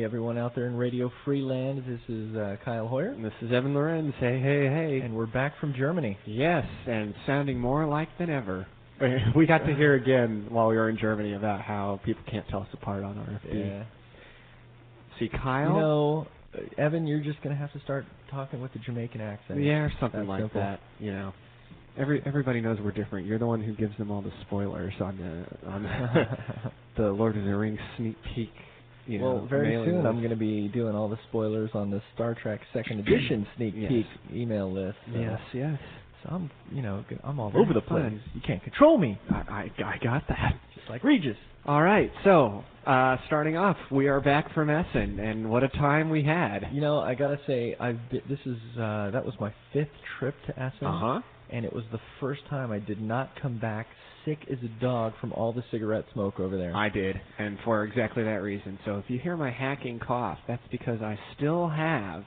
Hey, everyone out there in Radio Freeland. This is Kyle Hoyer. And this is Evan Lorenz. Hey, hey, hey. And we're back from Germany. Yes, and sounding more alike than ever. We got to hear again while we were in Germany about how people can't tell us apart on RFB. Yeah. See, Kyle? You know, Evan, you're just going to have to start talking with the Jamaican accent. Yeah, or something That's like simple. that, you know. Everybody knows we're different. You're the one who gives them all the spoilers on the Lord of the Rings sneak peek. Well, very soon I'm going to be doing all the spoilers on the Star Trek Second Edition sneak peek email list. So. Yes. So I'm all over the place. You can't control me. I got that. Just like Regis. All right, so starting off, we are back from Essen, and what a time we had. You know, I gotta say, that was my 5th trip to Essen, and it was the first time I did not come back sick as a dog from all the cigarette smoke over there. I did, and for exactly that reason. So if you hear my hacking cough, that's because I still have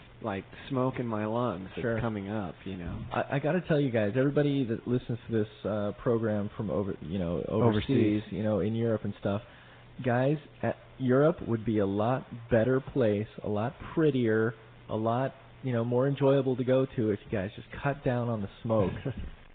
smoke in my lungs that's coming up. You know, I got to tell you guys, everybody that listens to this program from overseas, in Europe and stuff, guys, Europe would be a lot better place, a lot prettier, a lot more enjoyable to go to if you guys just cut down on the smoke.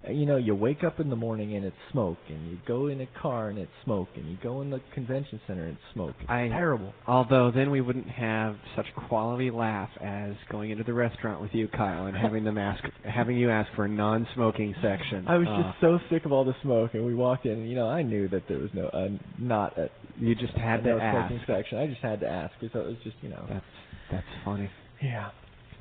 You wake up in the morning and it's smoke, and you go in a car and it's smoke, and you go in the convention center and it's smoke. It's terrible. Although then we wouldn't have such quality laugh as going into the restaurant with you, Kyle, and having you ask for a non-smoking section. I was just so sick of all the smoke, and we walked in, and I knew that there was you just had to ask. Smoking section. I just had to ask because it was just That's funny. Yeah.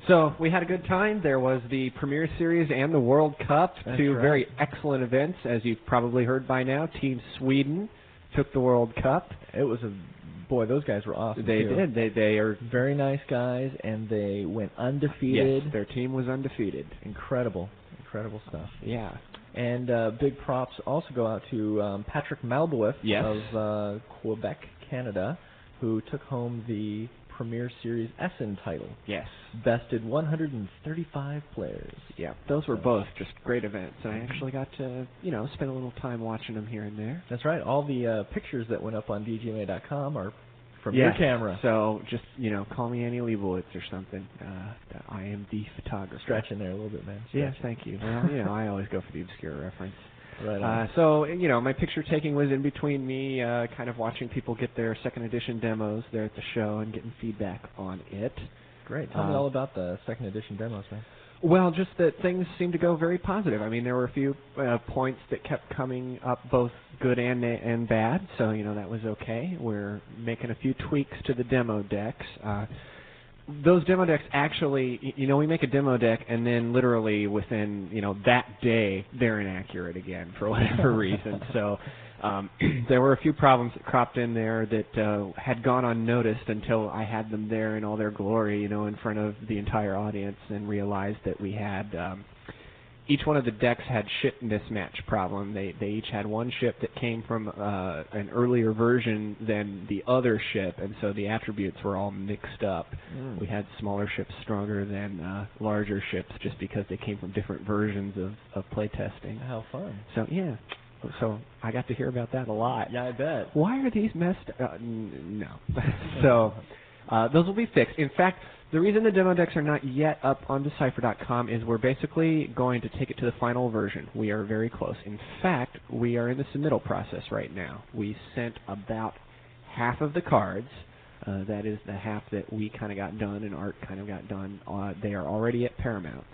So we had a good time. There was the Premier Series and the World Cup, two very excellent events, as you've probably heard by now. Team Sweden took the World Cup. It was those guys were awesome. They did. They are very nice guys, and they went undefeated. Yes, their team was undefeated. Incredible stuff. Yeah. And big props also go out to Patrick Malboif of Quebec, Canada, who took home the Premier Series Essen title. Yes. Bested 135 players. Yeah, those were both just great events, and I actually got to, spend a little time watching them here and there. That's right. All the pictures that went up on DJMA.com are from your camera. So just, call me Annie Leibowitz or something. I am the photographer. Stretch in there a little bit, man. Yes, thank you. Well, I always go for the obscure reference. Right so, my picture taking was in between me kind of watching people get their second edition demos there at the show and getting feedback on it. Great. Tell me all about the second edition demos, man. Well, just that things seemed to go very positive. I mean, there were a few points that kept coming up, both good and bad, so, that was okay. We're making a few tweaks to the demo decks. Those demo decks actually, we make a demo deck, and then literally within, that day, they're inaccurate again for whatever reason. So there were a few problems that cropped in there that had gone unnoticed until I had them there in all their glory, in front of the entire audience, and realized that we had each one of the decks had ship mismatch problem. They each had one ship that came from an earlier version than the other ship, and so the attributes were all mixed up. We had smaller ships stronger than larger ships just because they came from different versions of playtesting. How fun. So, yeah. So I got to hear about that a lot. Yeah, I bet. Why are these messed up? No. So those will be fixed. In fact, the reason the demo decks are not yet up on Decipher.com is we're basically going to take it to the final version. We are very close. In fact, we are in the submittal process right now. We sent about half of the cards. That is the half that we kind of got done and Art kind of got done. They are already at Paramount.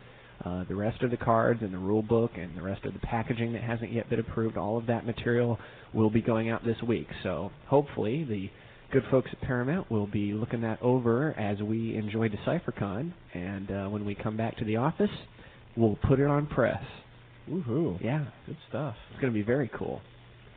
The rest of the cards and the rule book and the rest of the packaging that hasn't yet been approved, all of that material will be going out this week. So hopefully the good folks at Paramount will be looking that over as we enjoy DecipherCon, and when we come back to the office, we'll put it on press. Woohoo. Yeah. Good stuff. It's going to be very cool.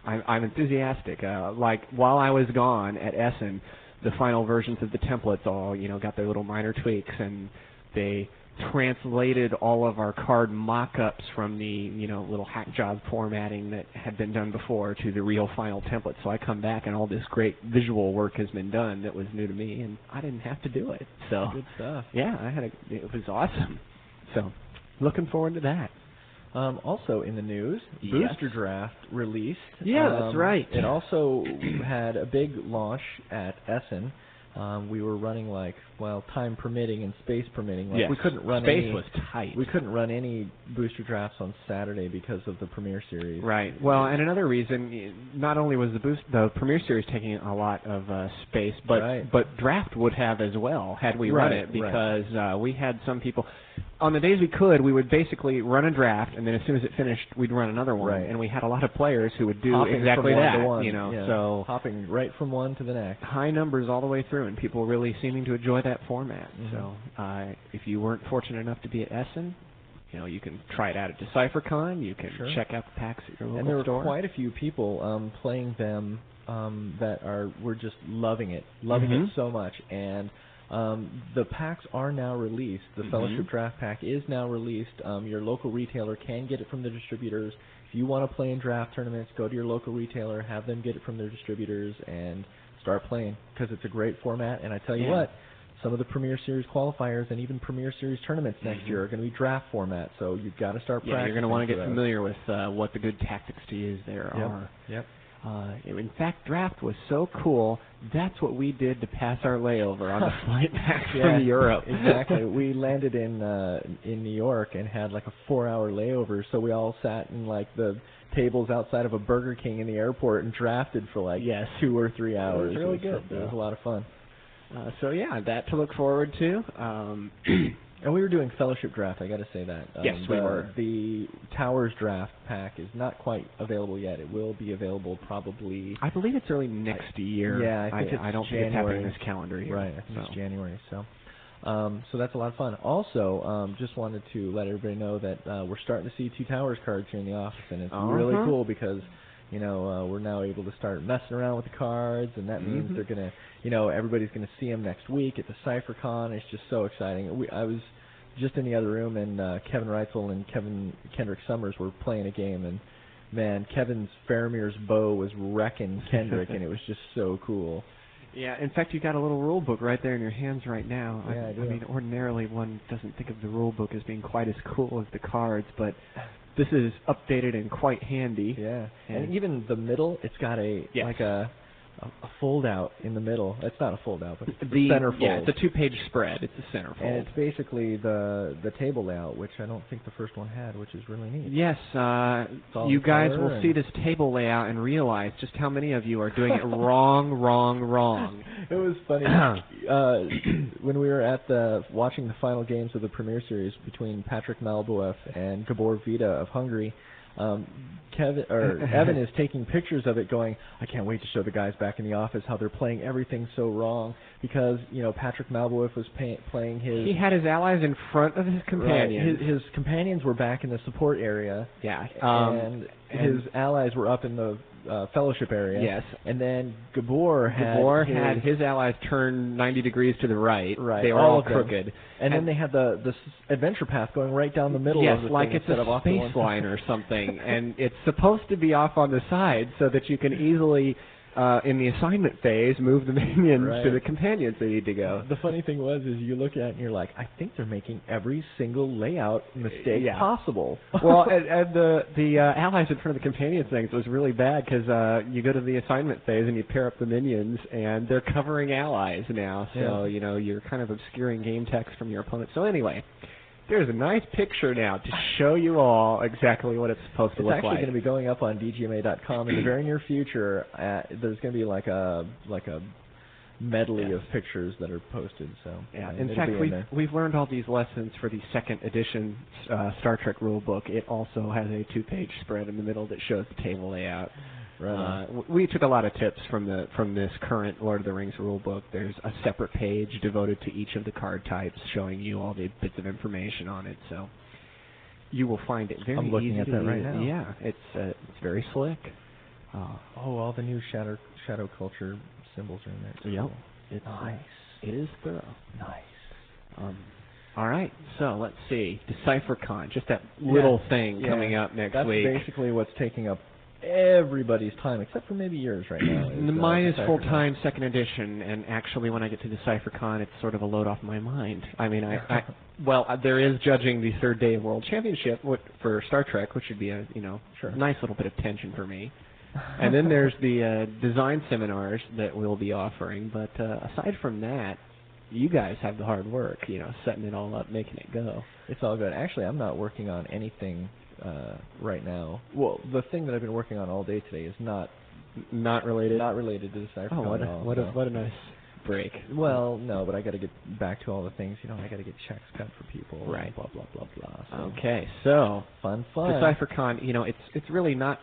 I'm enthusiastic. While I was gone at Essen, the final versions of the templates all, got their little minor tweaks, and they translated all of our card mock-ups from the, little hack job formatting that had been done before to the real final template. So I come back and all this great visual work has been done that was new to me, and I didn't have to do it. So good stuff. Yeah, it was awesome. So looking forward to that. Also in the news, Booster Draft released. Yeah, that's right. It also had a big launch at Essen. we were running time permitting and space permitting. Yes. We couldn't run Space was tight. We couldn't run any booster drafts on Saturday because of the Premier Series. Right. Well, and another reason, not only was the Premier Series taking a lot of space, but draft would have as well had we run it, because we had some people. On the days we could, we would basically run a draft, and then as soon as it finished, we'd run another one. Right. And we had a lot of players who would do hopping exactly from that. One to one. You know, yeah. So hopping right from one to the next. High numbers all the way through, and people really seeming to enjoy that format. Mm-hmm. So if you weren't fortunate enough to be at Essen, you can try it out at DecipherCon. You can check out the packs at your local store. And there were quite a few people playing them that were just loving it so much. And the packs are now released. The Fellowship Draft Pack is now released. Your local retailer can get it from the distributors. If you want to play in draft tournaments, go to your local retailer, have them get it from their distributors, and start playing, because it's a great format. And I tell you what, some of the Premier Series qualifiers and even Premier Series tournaments next year are going to be draft format, so you've got to start practicing. Yeah, you're going to want to get familiar with what the good tactics to use there are. Yep. In fact, draft was so cool. That's what we did to pass our layover on the flight back from Europe. Exactly. We landed in New York and had a 4-hour layover, so we all sat in the tables outside of a Burger King in the airport and drafted for 2 or 3 hours. It was really good. It was a lot of fun. That to look forward to. And we were doing Fellowship Draft, I got to say that. Yes, we were. The Towers Draft Pack is not quite available yet. It will be available probably... I believe it's early next year. Yeah, I think I don't think it's happening this calendar year. Right, I think it's January. So that's a lot of fun. Also, just wanted to let everybody know that we're starting to see Two Towers cards here in the office, and it's really cool because... we're now able to start messing around with the cards, and that means they're going to, everybody's going to see them next week at the DecipherCon. It's just so exciting. I was just in the other room, and Kevin Reitzel and Kendrick Summers were playing a game, and man, Kevin's Faramir's bow was wrecking Kendrick, and it was just so cool. Yeah, in fact, you got a little rule book right there in your hands right now. Yeah, I do. I mean, ordinarily one doesn't think of the rule book as being quite as cool as the cards, but this is updated and quite handy. Yeah, and even the middle, it's got a fold out in the middle. It's not a fold out, but it's the center fold. Yeah, it's a 2-page spread. It's a center fold. And it's basically the table layout, which I don't think the first one had, which is really neat. Yes, you guys will see this table layout and realize just how many of you are doing it wrong. It was funny. When we were at watching the final games of the Premier Series between Patrick Malboev and Gabor Vida of Hungary, Evan is taking pictures of it going, I can't wait to show the guys back in the office how they're playing everything so wrong, because, Patrick Malboev was playing his... He had his allies in front of his companions. Right. His companions were back in the support area. Yeah. And his allies were up in the fellowship area. Yes. And then Gabor had his allies turned 90 degrees to the right. Right. They were all crooked. And then they had the adventure path going right down the middle of the like thing it's a space line or something. And it's supposed to be off on the side so that you can easily, in the assignment phase, move the minions to the companions they need to go. The funny thing is you look at it and you're like, I think they're making every single layout mistake possible. Well, and the allies in front of the companions things was really bad, because you go to the assignment phase and you pair up the minions, and they're covering allies now. So, you're kind of obscuring game text from your opponent. So anyway, there's a nice picture now to show you all exactly what it's supposed to look like. It's actually going to be going up on DGMA.com in the very near future. There's going to be like a medley of pictures that are posted. So in fact, we've learned all these lessons for the second edition Star Trek rulebook. It also has a 2-page spread in the middle that shows the table layout. Right. We took a lot of tips from this current Lord of the Rings rulebook. There's a separate page devoted to each of the card types, showing you all the bits of information on it. So you will find it very easy. I'm looking at that right now. Yeah, it's very slick. All the new shadow culture symbols are in there too. Yep. It's nice. It is thorough. Nice. All right, so let's see. DecipherCon, just that little thing coming up next week. That's basically what's taking up everybody's time, except for maybe yours right now. Mine is full-time second edition, and actually when I get to DecipherCon, it's sort of a load off my mind. I mean, there is judging the third day of World Championship for Star Trek, which would be a nice little bit of tension for me. And then there's the design seminars that we'll be offering. But aside from that, you guys have the hard work, setting it all up, making it go. It's all good. Actually, I'm not working on anything right now. Well, the thing that I've been working on all day today is not related. Not related to DecipherCon at all. What a nice break. Well, no, but I got to get back to all the things. I got to get checks cut for people. Right. Blah blah blah blah. So. Okay, so fun. DecipherCon. It's really not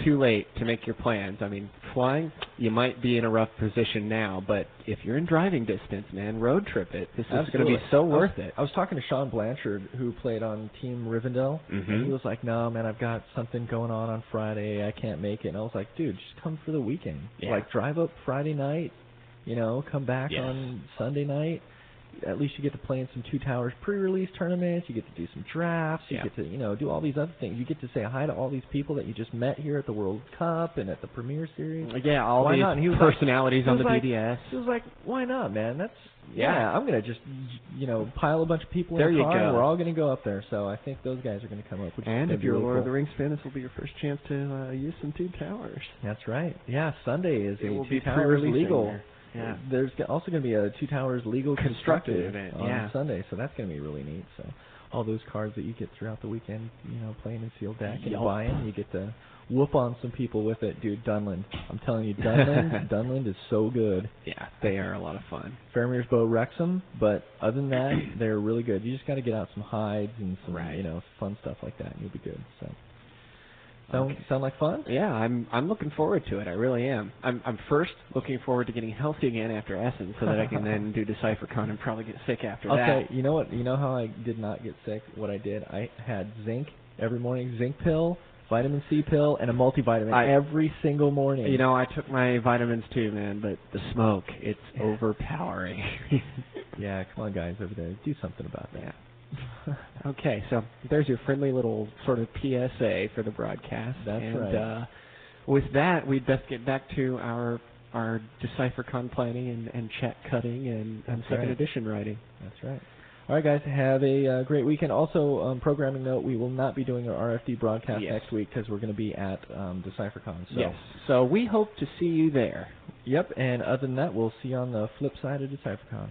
too late to make your plans. I mean, flying, you might be in a rough position now, but if you're in driving distance, man, road trip it. This is going to be so worth it. I was talking to Sean Blanchard, who played on Team Rivendell, and he was like, no, man, I've got something going on Friday. I can't make it. And I was like, dude, just come for the weekend. Yeah. Like, drive up Friday night, come back on Sunday night. At least you get to play in some Two Towers pre-release tournaments. You get to do some drafts. You get to, do all these other things. You get to say hi to all these people that you just met here at the World Cup and at the Premier Series. Yeah, all these personalities on the BDS. He was like, why not, man? That's I'm going to just, pile a bunch of people in a car and we're all going to go up there. So I think those guys are going to come up. And if you're a Lord of the Rings fan, this will be your first chance to use some Two Towers. That's right. Yeah, Sunday is a Two Towers legal. Yeah. There's also going to be a Two Towers legal constructed event on Sunday, so that's going to be really neat. So all those cards that you get throughout the weekend, playing in sealed deck and buying, you get to whoop on some people with it. Dude, Dunland. I'm telling you, Dunland is so good. Yeah, they are a lot of fun. Faramir's Bow wrecks them, but other than that, they're really good. You just got to get out some hides and some, fun stuff like that, and you'll be good. So. Sound like fun? Yeah, I'm looking forward to it. I really am. I'm first looking forward to getting healthy again after Essen, so that I can then do DecipherCon and probably get sick after that. Okay, you know what? You know how I did not get sick? What I did? I had zinc every morning, zinc pill, vitamin C pill, and a multivitamin every single morning. I took my vitamins too, man, but the smoke, it's overpowering. Yeah, come on, guys over there, do something about that. Yeah. Okay, so there's your friendly little sort of PSA for the broadcast. That's right. With that, we'd best get back to our DecipherCon planning and check cutting and second edition writing. That's right. All right, guys, have a great weekend. Also, programming note, we will not be doing our RFD broadcast next week because we're going to be at DecipherCon. So. Yes. So we hope to see you there. Yep, and other than that, we'll see you on the flip side of DecipherCon.